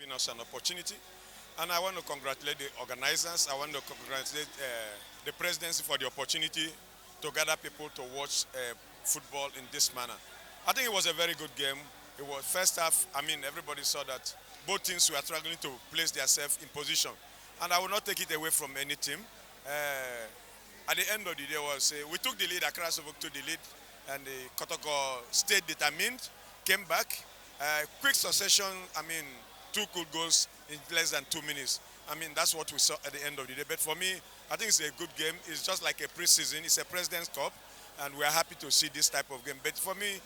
giving us an opportunity. And I want to congratulate the organizers. I want to congratulate the presidency for the opportunity to gather people to watch football in this manner. I think it was a very good game. It was first half, everybody saw that both teams were struggling to place themselves in position. And I will not take it away from any team. At the end of the day, we took the lead, Accra took the lead, and the Kotoko stayed determined, came back. Quick succession, two good goals in less than 2 minutes. That's what we saw at the end of the day. But for me, I think it's a good game. It's just like a pre-season. It's a President's Cup, and we are happy to see this type of game. But for me,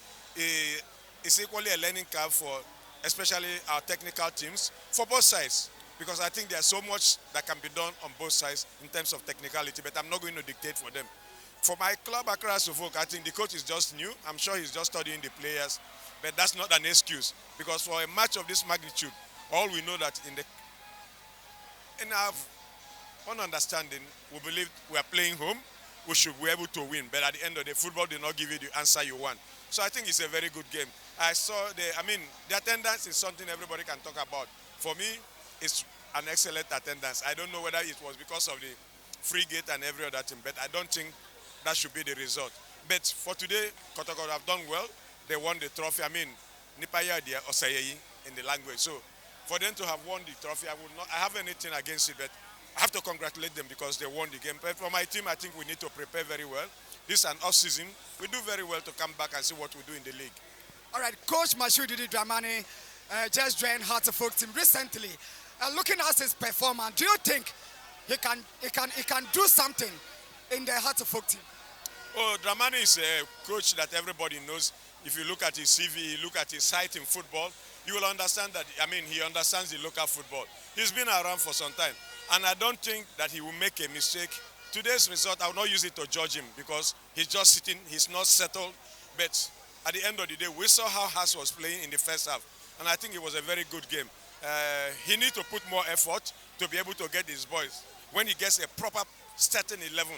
it's equally a learning curve for especially our technical teams, for both sides. Because I think there's so much that can be done on both sides in terms of technicality, but I'm not going to dictate for them. For my club, Accra, I think the coach is just new. I'm sure he's just studying the players, but that's not an excuse. Because for a match of this magnitude, all we know that in our own understanding, we believe we are playing home, we should be able to win. But at the end of the day, football did not give you the answer you want. So I think it's a very good game. I saw the attendance is something everybody can talk about. For me, it's an excellent attendance. I don't know whether it was because of the free gate and every other thing, but I don't think that should be the result. But for today, Kotoko have done well. They won the trophy. Nipaya dia Osayeyi in the language. So for them to have won the trophy, I have anything against it, but I have to congratulate them because they won the game. But for my team, I think we need to prepare very well. This is an off-season. We do very well to come back and see what we do in the league. All right, Coach Didi Dramani just joined Heart of Folk team recently. Looking at his performance, do you think he can do something in the Heart of Folk team? Oh, Dramani is a coach that everybody knows. If you look at his CV, you look at his site in football, you will understand that, he understands the local football. He's been around for some time, and I don't think that he will make a mistake. Today's result, I will not use it to judge him because he's just sitting, he's not settled. But at the end of the day, we saw how Haas was playing in the first half, and I think it was a very good game. He needs to put more effort to be able to get his boys when he gets a proper starting 11.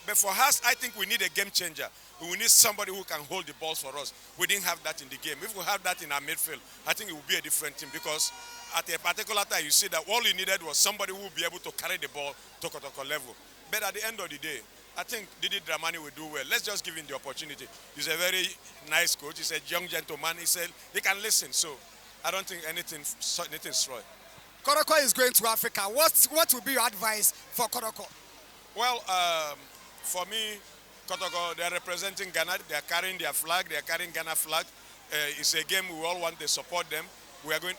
But for us, I think we need a game changer. We need somebody who can hold the balls for us. We didn't have that in the game. If we have that in our midfield, I think it will be a different team because at a particular time, you see that all you needed was somebody who will be able to carry the ball to Kotoko level. But at the end of the day, I think Didi Dramani will do well. Let's just give him the opportunity. He's a very nice coach. He's a young gentleman. He said he can listen. So I don't think anything's wrong. Kotoko is going to Africa. What will be your advice for Kotoko? Well, for me, Kotoko, they're representing Ghana. They're carrying their flag. They're carrying Ghana flag. It's a game we all want to support them.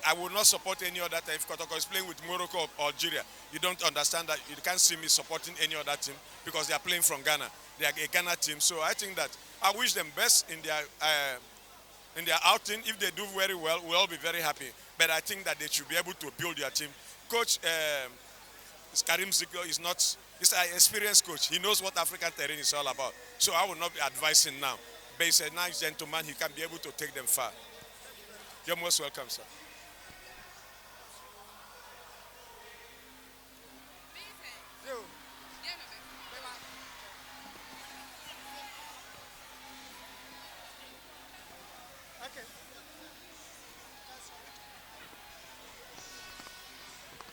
I will not support any other team. If Kotoko is playing with Morocco or Algeria, you don't understand that. You can't see me supporting any other team because they are playing from Ghana. They are a Ghana team. So I think that I wish them best in their outing. If they do very well, we'll all be very happy. But I think that they should be able to build their team. Coach Karim Zikyo is an experienced coach. He knows what African terrain is all about. So I will not be advising now. But he's a nice gentleman. He can be able to take them far. You're most welcome, sir.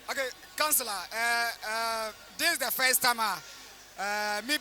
Okay, Councillor, this is the first time me